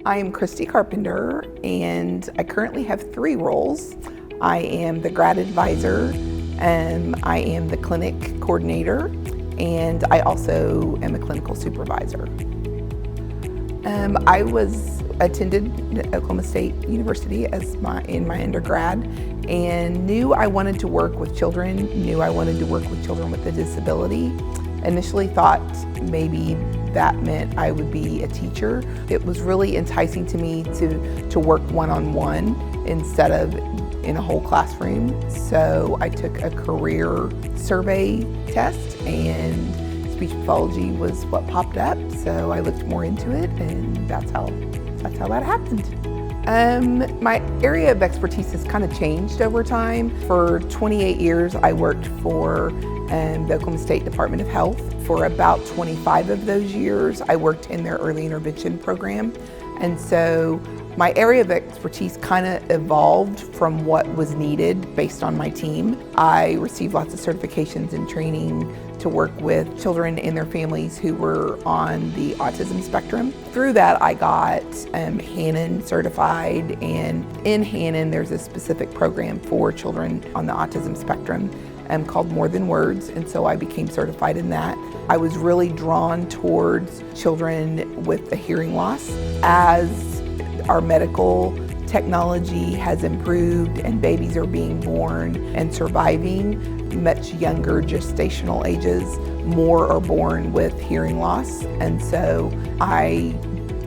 I am Kristi Carpenter, and I currently have 3 roles. I am the grad advisor, I am the clinic coordinator, and I also am a clinical supervisor. I attended Oklahoma State University in my undergrad and knew I wanted to work with children, knew I wanted to work with children with a disability. Initially thought maybe that meant I would be a teacher. It was really enticing to me to work one-on-one instead of in a whole classroom. So I took a career survey test and speech pathology was what popped up. So I looked more into it, and that's how that happened. My area of expertise has kind of changed over time. For 28 years, I worked for the Oklahoma State Department of Health. For about 25 of those years, I worked in their early intervention program. And so my area of expertise kind of evolved from what was needed based on my team. I received lots of certifications and training to work with children and their families who were on the autism spectrum. Through that, I got Hannon certified, and in Hannon, there's a specific program for children on the autism spectrum called More Than Words, and so I became certified in that. I was really drawn towards children with a hearing loss. As our medical technology has improved and babies are being born and surviving much younger gestational ages, more are born with hearing loss. And so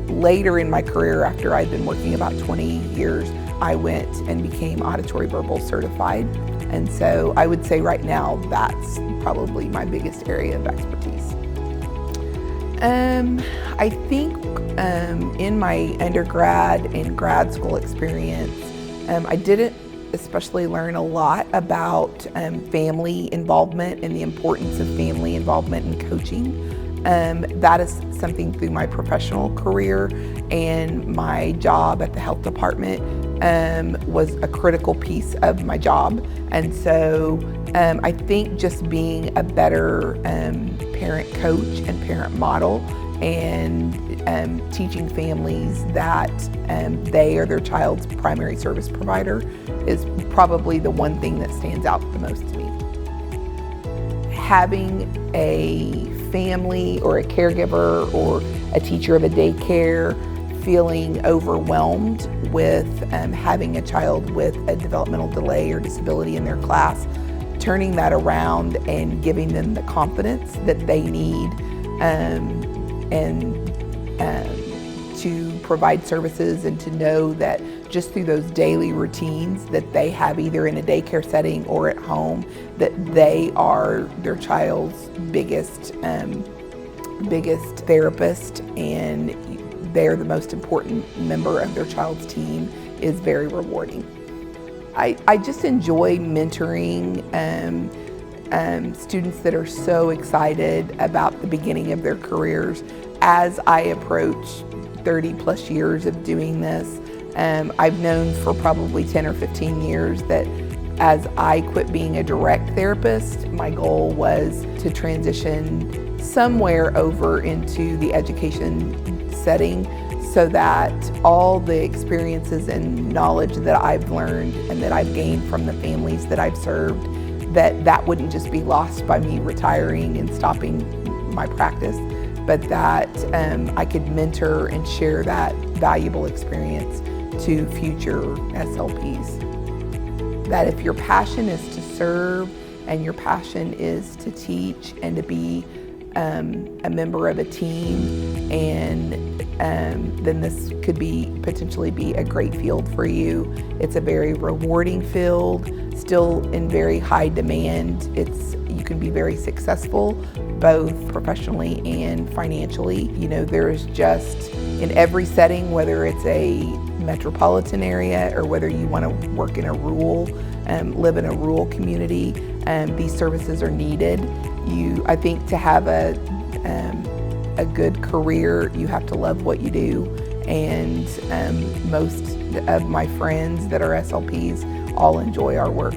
later in my career, after I'd been working about 20 years, I went and became auditory verbal certified. And so I would say right now that's probably my biggest area of expertise. I think in my undergrad and grad school experience, I didn't especially learn a lot about family involvement and the importance of family involvement in coaching. That is something through my professional career, and my job at the health department was a critical piece of my job. And so I think just being a better parent coach and parent model and teaching families that they are their child's primary service provider is probably the one thing that stands out the most to me. Having a family or a caregiver or a teacher of a daycare feeling overwhelmed with having a child with a developmental delay or disability in their class, turning that around and giving them the confidence that they need to provide services, and to know that just through those daily routines that they have either in a daycare setting or at home, that they are their child's biggest therapist, and they're the most important member of their child's team, is very rewarding. I just enjoy mentoring students that are so excited about the beginning of their careers. As I approach 30 plus years of doing this, I've known for probably 10 or 15 years that as I quit being a direct therapist, my goal was to transition somewhere over into the education setting, so that all the experiences and knowledge that I've learned and that I've gained from the families that I've served, that wouldn't just be lost by me retiring and stopping my practice, but that I could mentor and share that valuable experience to future SLPs. That if your passion is to serve and your passion is to teach and to be a member of a team, and then this could potentially be a great field for you. It's a very rewarding field, still in very high demand. You can be very successful both professionally and financially. You know, there's just in every setting, whether it's a metropolitan area or whether you want to work in a rural, live in a rural community, these services are needed. I think to have a good career, you have to love what you do, and most of my friends that are SLPs all enjoy our work.